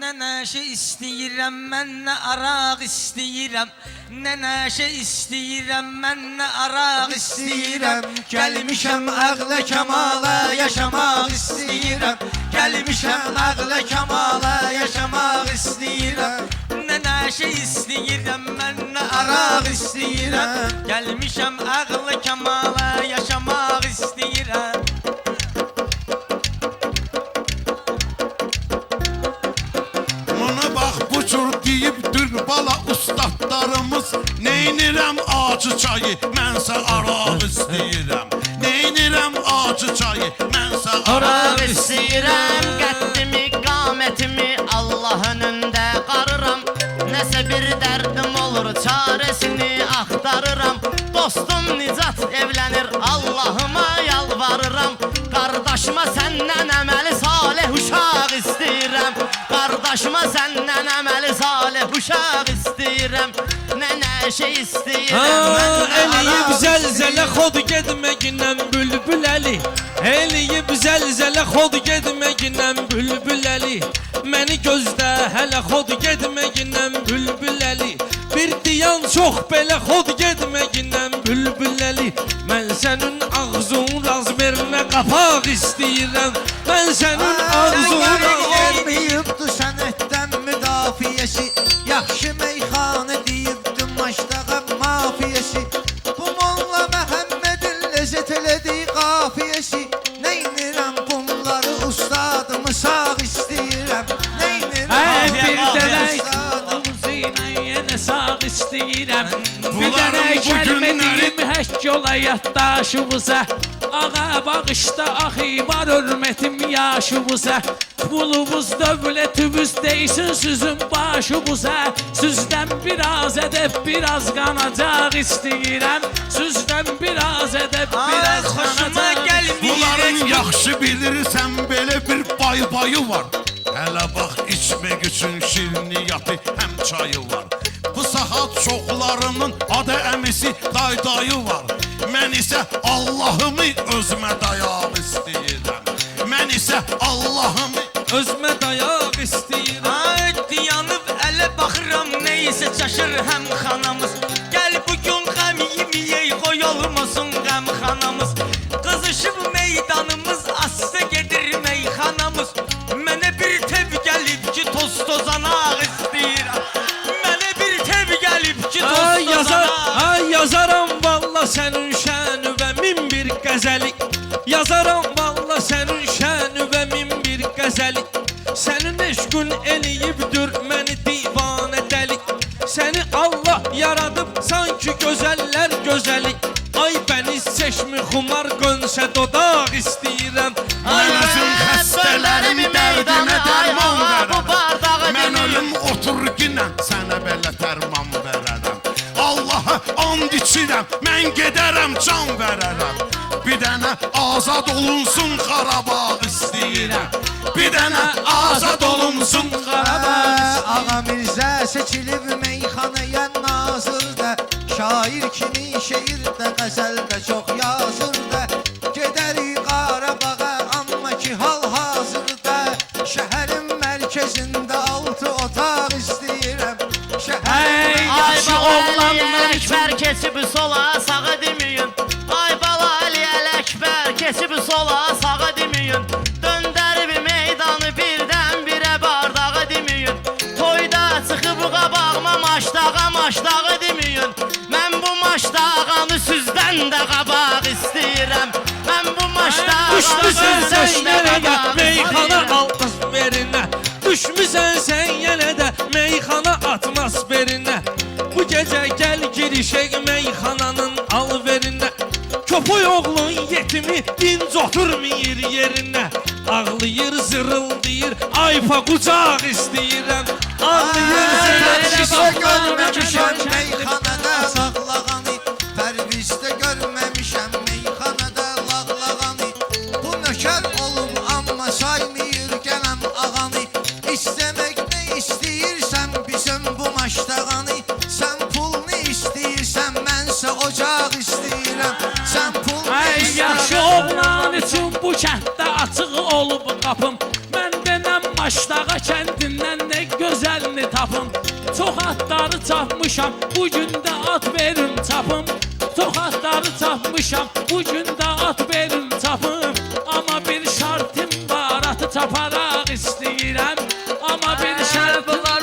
Nə nəşə istəyirəm, mən nə araq istəyirəm. Nə nəşə istəyirəm, mən nə araq istəyirəm. Gəlmişəm ağla kamala yaşamaq istəyirəm. Gəlmişəm ağla kamala yaşamaq istəyirəm. Nə nəşə istəyirəm, mən nə araq istəyirəm. Gəlmişəm ağla kamala yaşamaq istəyirəm. Bala ustadlarımız neynirəm acı çayı, mənsə araq istəyirəm. Neynirəm acı çayı, mənsə araq istəyirəm. Qəddimi, qamətimi Allah önündə qarıram. Nəsə bir dərdim olur, çarəsini axtarıram. Dostum Nicat evlənir, Allahıma yalvarıram. Qardaşıma səndən əməli salih uşaq istəyirəm. Qardaşıma səndən əməli salih uşaq istəyirəm. Nə nəşə istəyirəm. Eləyib zəlzələ xod getməginən bülbül əli. Eləyib zəlzələ xod getməginən bülbül əli. Məni gözdə hələ xod getməginən bülbül əli. Bir diyan çox belə xod getməginən bülbül əli. Mən sənin ağzın raz vermə qapaq istəyirəm. Mən sənin ağzın Olmayıbdı sənətdən müdafiəsi. Yaxşı meyxanə deyibdi maştağa mafiyəsi. Bu Molla Məhəmmədin ləzzət elədi qafiyəsi. Neynirəm bunları ustadımı sağ istəyirəm. Neynirəm bir dənək ustadımı yenə sağ istəyirəm. Bir dənək kəlmədiyim həkk ola yaddaşımıza. Ağa bağışda axı var hörmətim yaşımıza. Pulumuz dövlətimiz deysin sizin başımıza. Sizdən biraz edəb biraz qanacaq istəyirəm. Sizdən biraz edəb biraz Xoşuma qanacaq. bunların gəlmir. yaxşı bilirsən belə bir bayı var. Hələ bax içmək üçün şirniyyatı həm çayı var. Bu saat çoxlarının adı əmisi dayı var. Mən isə Allahımı özümə dayaq istəyirəm. Mən isə Allahımı Özümə dayaq istəyirəm. Ay dayanıb ələ baxıram, neysə çaşır həm xanamız. Gəl bugün qəm yeməyək, qoy olmasın qəm xanamız. Qızışıb meydanımız, asta gedir meyxanamız. Mənə bir tev gəlib ki, toz tozanaq istəyirəm. Mənə bir tev gəlib ki, toz tozanaq. Ay yazaram valla sənin şəni və min bir qəzəli. Yazaram valla sənin şəni və min bir qəzəli. Sənin eşqün eləyibdir məni divanə dəli. Səni Allah yaradıb sanki gözəllər gözəli. Ay bəniz çeşmi xumar qönsə dodaq istəyirəm. Mən özüm xəstələrimi dərdimə dərman verərəm. Mən ölüm otur ginən sənə belə dərman verərəm. Allaha and içirəm, mən gedərəm can verərəm. Bir dənə azad olunsun Qarabağ istəyirəm. Bir dənə azad olunsun Qarabağ istəyirəm. Ağa Mirzə seçilib meyxanəyə nazırda. Şair kimi şeirdə, qəzəldə çox yazırda. Gedərik Qarabağa, amma ki hal-hazırda. Şəhərin mərkəzində 6 otaq istəyirəm. Hey yaxşı oğlanlar Əkbər keçib sola sağa deməyin. Ay bala Ali Əkbər keçib sola sağa deməyin. Döndərib meydanı birdən birə bardağa deməyin. Toyda çıxıb qabağıma maşdağa deməyin. Mən bu maşdağanı sizdən də qabaq istəyirəm. Mən bu maşdağanı Düşmüsən sizdən sən də yenə də qabaq meyxana istəyirəm. atmosferinə. Düşmüsən sən yenə də meyxana atmosferinə. Bu gecə gəl girişək meyxananın alverinə. Köpək oğlun yetimi dinc oturmayır yerinə. Ağlayır, zırıldayır, aypa qucaq istəyirəm. Ağlayır, Pərvizdə zırıldayır, görməmişəm meyxanada sağlağanı. Pərvizdə görməmişəm meyxanada lağlağanı. Bu nökər olub amma saymıyır gələm ağanı. İstəmək nə istəyirsən bizim bu maşdağanı. Sən pulunu istəyirsən, mənsə ocaq istəyirəm. Sən pulunu Ay yaxşı istəyirsən. oğlan üçün bu kənddə açıq olub qapım. Mən denəm Maşdağa kəndindən nə gözəlini tapın. Çox atları çapmışam, bugün də at verin çapım. Çox atları çapmışam, bugün də at verin çapım. Amma bir şartım var, atı çaparaq istəyirəm. Amma bir şartım var.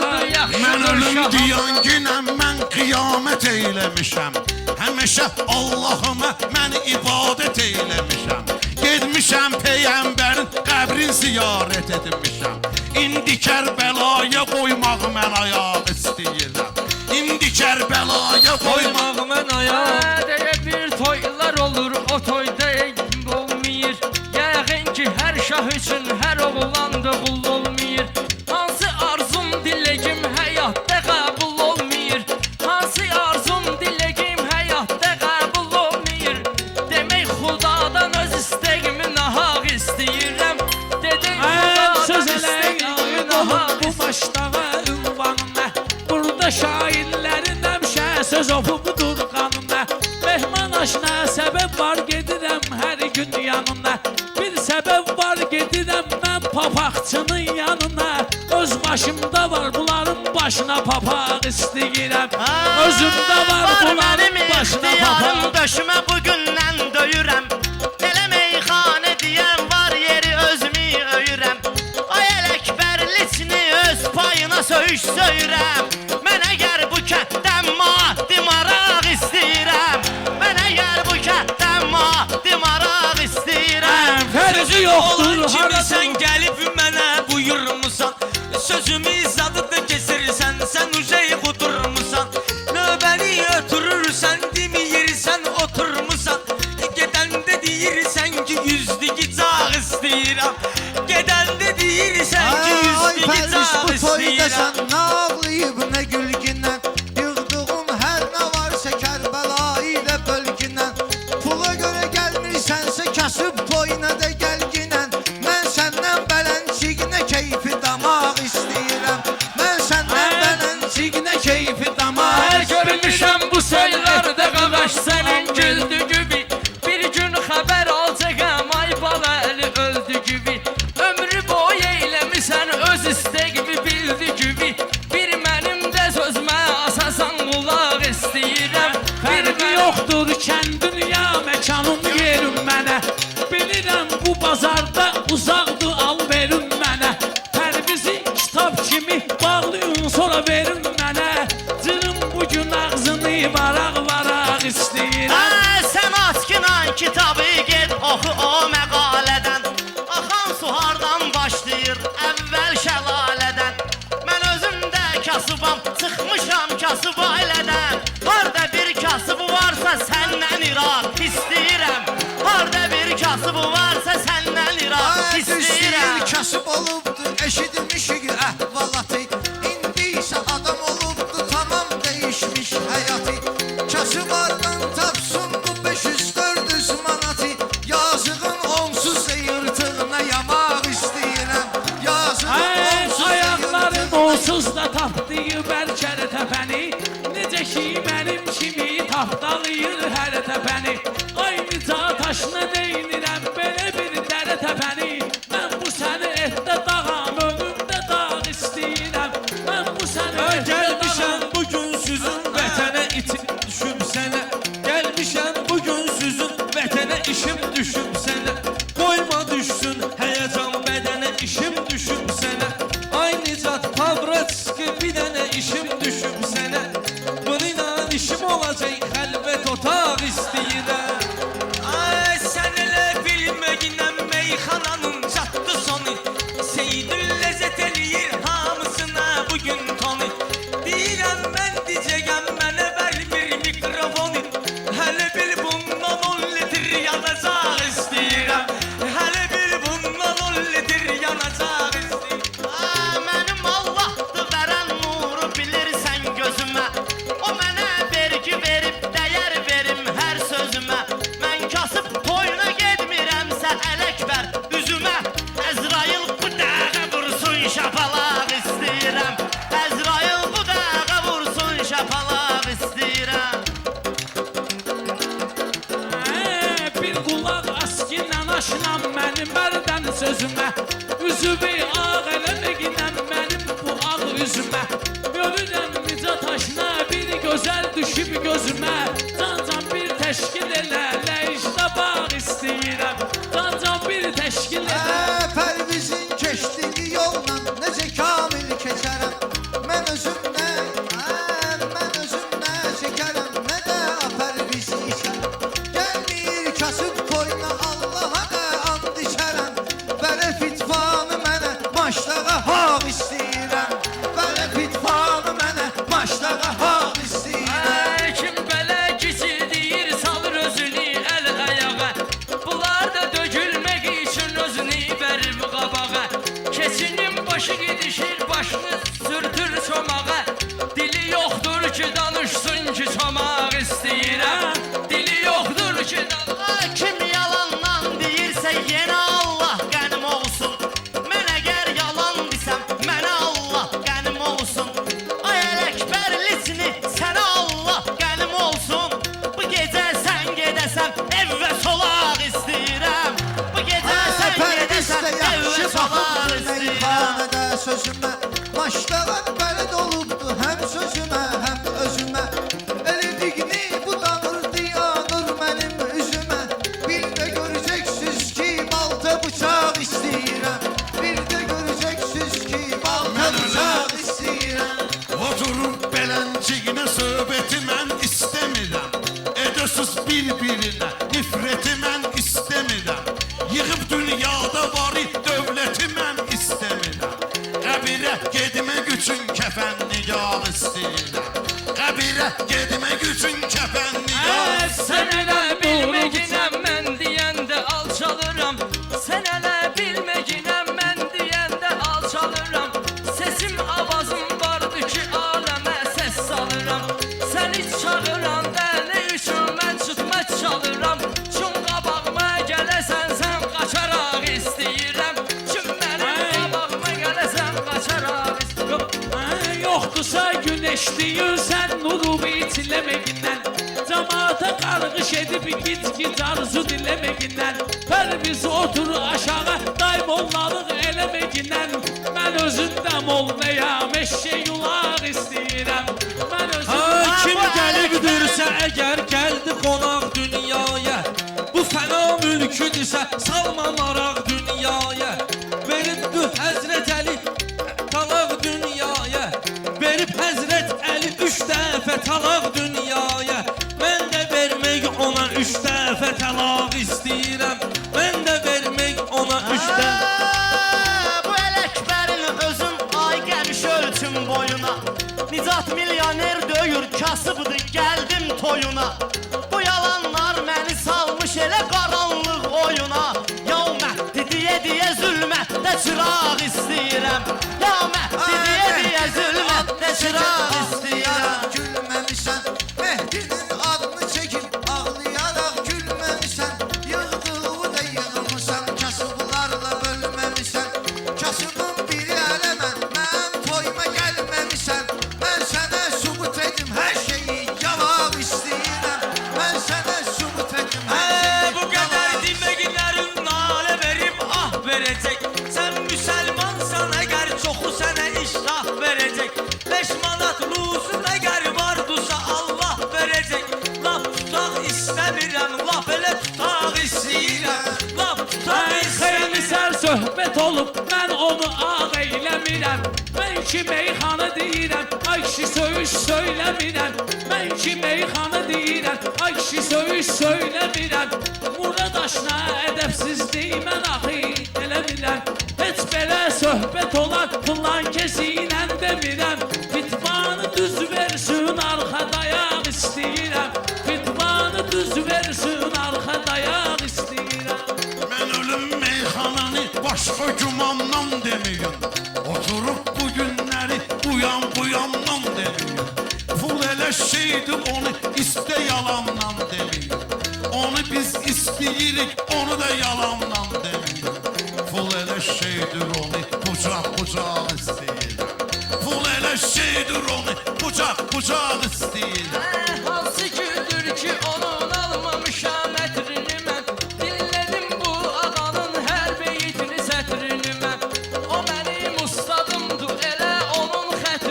Mən ölüm diyan günəm, mən qiyamət eyləmişəm. Həmişə Allahıma mən ibadət eyləmişəm. Gedmişəm Peyğəmbərin qəbrin ziyarət etmişəm. İndi Kərbəlaya qoymaq mən ayaq istəyirəm. İndi Kərbəlaya qoymaq Qoymaq mən ayaq. Deyə bir toylar olur, o toyda eyib olmayır. Yəqin ki, hər şah üçün hər oğlan da qul olmayır. Hansı arzum, diləgim həyatda qəbul olmayır. Hansı arzum, diləgim həyatda qəbul olmayır. Demək xudadan öz istəyimi nahaq istəyirəm. Dedim Söz xudadan istəyimi nahaq bu başdağa ünvanına. Burada şairlərin həmişə söz oxubudur qanuna. Mehman aşna səbəb var gedirəm hər gün yanına. Bir səbəb var gedirəm mən papaqçının yanına. Öz başımda var bunların başına papaq istəyirəm. Özümdə var bunların başına ixtiyarım, papaq. döşümə bugündən döyürəm. Elə meyxanə deyən var yeri özümü öyürəm. Ay Ələkbərliçini öz payına söyüş söyürəm. Mən əgər bu kətdən maddi maraq istəyirəm. Mən əgər bu kətdən maddi maraq istəyirəm. Fərqi yoxdur Olan kimi harada. sən gəlib mənə buyurmusan. Sözümü zadıda kesirsən, sən ujey quturmusan. Növbəni ötürürsən, deməyirsən oturmusan. Gedəndə deyirsən ki, yüzdüki cağ istəyirəm. Gedəndə deyirsən ki, Ay yüzdüki Pərviz, cağ bu toyda sən istəyirəm. nə ağlayıb nə gülgindən. Yığdığın hər nə varsa Kərbəla ilə bölgindən. Pula görə gəlmirsənsə kasıb toyuna da gəlginən. Mən səndən bələnçiğinə keyfi damaq istəyirəm. Mən səndən bələnçiğinə keyfi damaq Hər istəyirəm. görmüşəm bu söylərdə qaqaş sənin güldü gibi. Bir gün xəbər alacağam, ay bala əli öldü gibi. Ömrü boy eyləmisən öz istəyimi bildi gibi. Bir mənim də sözmə asasan qulaq istəyirəm. Fərqi yoxdur kəndin ya məkanın yerin mənə. Bilirəm bu bazarda uzaqdır al verin mənə. Pərvizi kitab kimi bağlayın sonra verin mənə. Cırım bugün ağzını varaq istəyirəm. Sən açqinan kitabı get oxu o məqalədən. Axan su hardan başlayır əvvəl şəlalədən. Mən özümdə kasıbam, çıxmışam kasıb ailədən. Harda bir kasıb varsa səndən iraq istəyirəm. Harda bir kasıb varsa səndən iraq Ay istəyirəm. istəyir kasıb olubdur, eşitmişik əhvalatı. İndi isə adam olubdur, tamam dəyişmiş həyatı. Kasıbardan tapsın bu 500-400 manatı. Yazığın onsuz yırtığına yamaq istəyirəm. Yazığın onsuz Ayaqların yırtığına onsuz da tapdığı bəlkə təpəni. Necə ki mənim kimi tapdalayır hər təpəni. Ay nicat aşına neynirəm belə bir dərə təpəni. Mən bu səni etdə dağam, önümdə dağ istəyirəm. Mən bu səni etdə Gəlmişəm bugün süzün vətənə itim düşüb sənə. Gəlmişəm bugün süzün vətənə işim düşüb sənə. Qoyma düşsün həyəcan bədənə işim düşüb sənə. Ay Nicat Pavratski bir dənə işim düşüb sənə. Bununla işim olacaq xəlvət otaq istəyirəm. Ay sən elə bilməyinə meyxananın çatdı sonu. Seydül ləzzət eləyir hamısına bugün tonu. Deyirəm mən diyəcəyəm mənə ver bir mikrofonu. Hələ bil bundan 10 litr yanacaq istəyirəm. Hələ bil bundan 10 litr yanacaq istəyirəm. Mənim Allahdır verən nuru bilirsən gözümə. O mənə vergi verib dəyər verim hər sözümə. Mən kasıb toyuna getmirəmsə Ələkbər üzümə. Əzrail bu dəqiqə vursun şapalaq istəyirəm. Əzrail bu dəqiqə vursun şapalaq istəyirəm. bir qulaq askilə aşınam mənim ərdən sözümə. Üzüvü ağ eləməginəm mənim bu ağ yüzümə Görürəm Nicat aşna bir gözəl düşüb gözümə Can bir təşkil elə, ləyişdə bağ istəyirəm Can bir təşkil elə Pərvizin keçdiyi yolla necə kamil keçərəm Mən özümlə çəkərəm Nə də pərviz içərəm Gəlmir kasıb toyuna Allaha da and içərəm Bələ fitvanı mənə maşlağa haq istəyirəm Bələ fitvanı mənə maşlağa haq istəyirəm Kim belə gizləyir salır özünü əl ayağa Bunlar da dökülmək üçün özünü verir qabağa Keçinin başı gidişir başını sürtür çomağa Dili yoxdur ki danışsın ki çomaq istəyirəm Dili yoxdur ki danışsın Kim yalandan deyirsə yenə Allah qənim olsun Mən əgər yalan desəm mənə Allah qənim olsun Ay Ələkbərlisini sənə Allah qənim olsun Bu gecə sən gedəsən ev və solaq istəyirəm Bu gecə sən gedəsən ev və solaq istəyirəm Meyxanədə sözümə Maşlalar bəled olubdu həm sözümə həm özümə Elidiqni budanırdı yanır mənim üzümə Bir də görəcəksiniz ki balta bıçaq istəyirəm Bir də görəcəksiniz ki balta bıçaq istəyirəm Oturub belənciyinə söhbəti mən istəmirəm Edəsiz bir-birinə nifrəti mən istəmirəm Yığıb dünyada var dövləti mən istəmirəm Qəbirə gedmək üçün kəfənnigar istəyirəm Qəbirə gedmək üçün kəfənnigar Sən elə bilməginəm mən deyəndə alçalıram Sən elə bilməginəm mən deyəndə alçalıram Sesim avazım vardı ki aləmə səs salıram Səni çağıranda nə üçün mən çıxmaq çalıram Çün qabağıma gələsən sən qaçaraq istəyirəm Çün mənim qabağıma gələsən qaçaraq istəyirəm Yoxdursa güneşliyir sən nuru itiləməgindən Cəmaata qarğış edib gic-gic arzu diləməgindən Pərviz oturur aşağı daim onlarıq eləməgindən Mən özündən olmayam eşşək yulaq istəyirəm Mən özündən Kim gəlibdirsə əgər gəldi qonaq dünyaya Bu fəna mülküdürsə salmamaraq dünyaya Veribdi Həzrət Əli talaq dünyaya Verib Həzrət Əli 3 dəfə talaq dünyaya Mən də vermək ona 3 dəfə talaq istəyirəm Mən də vermək ona 3 dəfə Bu Ələkbərin özün ay gəlmiş ölçüm boyuna Nicat milyoner döyür kasıbdır gəldim toyuna Bu yalanlar məni salmış elə qaranlıq oyuna Ya Məhdi deyə zülmətdə çıraq istəyirəm Ya Məhdi deyə zülmətdə çıraq istəyirəm Gülməmisən Mehdinin adını çəkib ağlayaraq gülməmisən Yığdığımı da yığılmışsan kasıblarla bölməmisən Kasıbın biri ələmən mən toyuma gəlməmisən Mən sənə sübut edim hər şeyi yalaq istəyirəm Mən sənə sübut edim hər şeyi Bu qədər deməklərin nalə verib ah verəcək Sən müsəlmansan əgər çoxu sənə iştah verəcək 5 manat ruzun əgər vardısa Allah verəcək Laf tutaq istəmirəm, laf elə tutaq istəyirəm Laf tutaq istəyirəm Xeylisər söhbət olub mən onu ağ eyləmirəm Mən ki meyxana deyirəm ay kişi söyüş söyləmirəm Mən ki meyxana deyirəm ay kişi söyüş söyləmirəm Murad aşna ədəbsizlik mən axı eləmirəm Heç belə söhbət olan plan kesinə demirəm Fitvanı düz versin arxa dayaq istəyirəm Fitvanı düz versin arxa dayaq istəyirəm Mən ölüm meyxananı başqa gümandan deməyin Oturub bu günləri uyan deməyin Ful elə şeydir onu istə yalandan deməyin Onu biz istəyirik onu da yalandan deməyin Ful elə şeydir onu bucaq istəyirəm Ful elə şeydir onu bucaq istəyirəm Hansı güldür ki onun almamışam ətrini mən Dinlədim bu ağanın hər beytini sətrini mən O mənim ustadımdır elə onun xət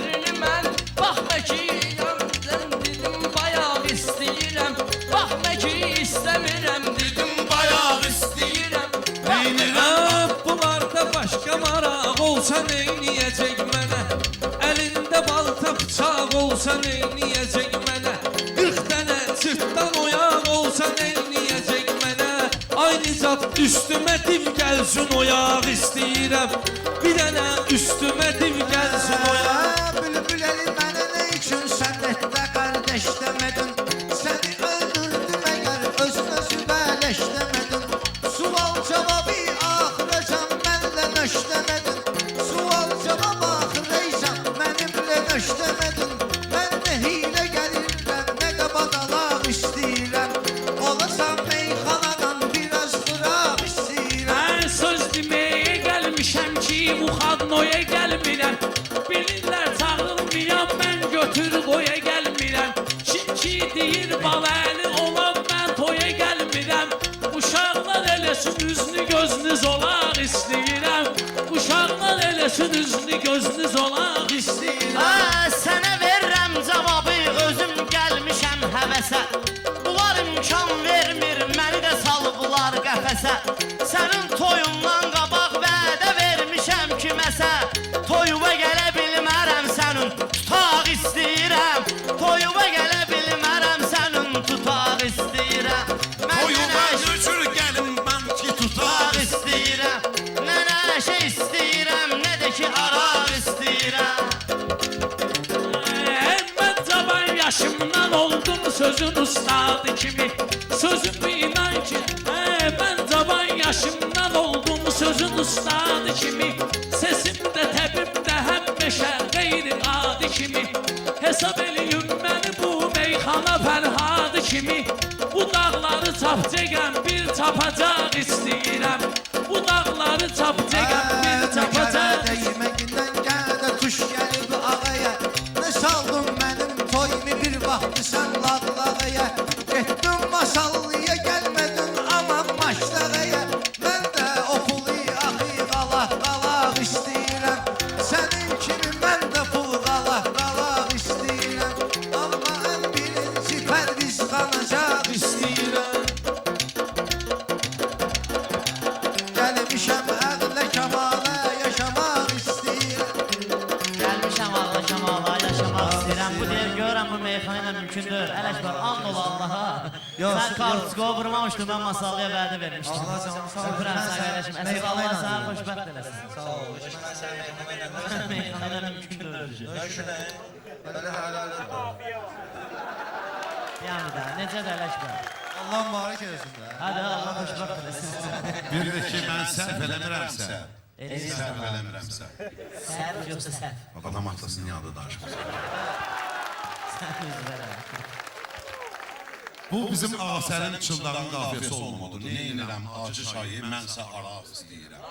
bıçaq olsa neyniyəcək mənə 40 dənə cırtdan oyaq olsa neyniyəcək mənə Ay Nicat üstümə div gəlsin oyaq istəyirəm Bir dənə üstümə div gəlsin oyaq Bülbül Əli mənə nə üçün sənnətdə qardeş demədin Səni öldürdüm əgər özünə sübələş demədin Sual cavabı axıracan mənlə nöş demədin Sual cavabı axıraycan mənimlə nöş demədin Mən nə hilə gəlirəm nə də badalaq istəyirəm Olasan meyxanadan biraz qıraq istəyirəm Mən söz deməyə gəlmişəm ki bu xadnoya gəlmirəm Bilirlər çağırılmayam mən götür qoya gəlmirəm Çünki deyir baləli olan mən toya gəlmirəm Uşaqlar eləsin üzünü gözünüz olaq istəyirəm Uşaqlar eləsin üzünü gözünüz olaq istəyirəm Sənə verirəm cavabı özüm gəlmişəm həvəsə Bunlar imkan vermir məni də salıblar qəfəsə Sənin toyundan qabaq vədə vermişəm kiməsə Toyuva gələ bilmərəm sənin tutaq istəyirəm Toyuva gələ bilmərəm sənin tutaq istəyirəm Toyuğa üzür gəlin mən ki tutaq tutaq istəyirəm Nə şey istəyirəm nə də ki araq istəyirəm Mən cavan yaşımdan oldum sözün ustadı kimi Sözümü inan ki mən cavan yaşımdan oldum sözün ustadı kimi Sesimdə təbimdə həmişə qeyri-adi kimi Hesab eləyim məni bu meyxana Fərhadı kimi Bu dağları çapacağım bir çapacaq istəyirəm Bu dağları çapacağım bir çapacaq Dəyməgindən gədə tuş gəlib ağaya Nə saldın mənim toyumu bir vaxtı sən lağlağaya Getdin masallıya gəlmədin aman maşlağaya Mən də o pulu axı qalaq istəyirəm Sənin kimi mən də pul qalaq istəyirəm Amma ən birinci pərviz qanacaq istəyirəm Gəlmişəm əqlə kamala yaşamaq istəyirəm Gəlmişəm ağla kamala yaşamaq istəyirəm Bu deyir görürəm bu meyxana ilə mümkündür Ələkbar and ol Allaha Sən kartçıqo vurmamışdın mən masallıya vədə vermişdim Öpürəm sən qardaşım Əsəb Allah sənə xoşbəxt eləsin Sağ ol Meyxana ilə mümkündür Yəni də necə də Ələkbar Allah mübarək eləsin də Hadi Allah xoşbəxt eləsin Bir də ki mən səhv eləmirəmsə Eləyirsən Səhv eləmirəmsə Səhv yoxsa səhv Adam atlasının yanında danışmasın Səhv yüz verəm Bu bizim Asərin Çıldağın qafiyəsi olmalıdır. Ne inirəm acı çayı, mənsə araq istəyirəm.